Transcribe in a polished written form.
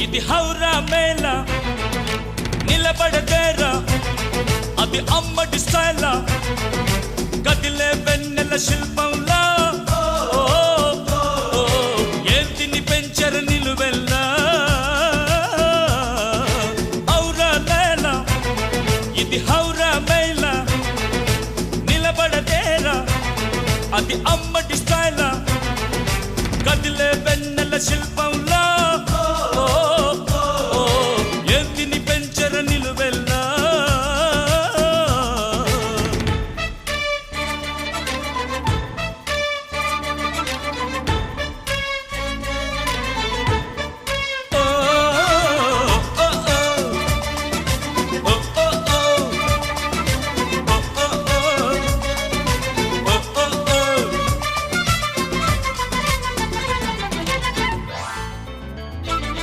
ఇది హౌరా మేళ నిలబడదేరా అది అమ్మడి స్టైల్ కదిలే వెన్నెల శిల్పంలా ఏంటిని పెంచరు నిలువెల్లా హౌరా మేళ ఇది హౌరా మేళ నిలబడదేరా అది అమ్మడి స్టైల్ కదిలే వెన్నెల శిల్పం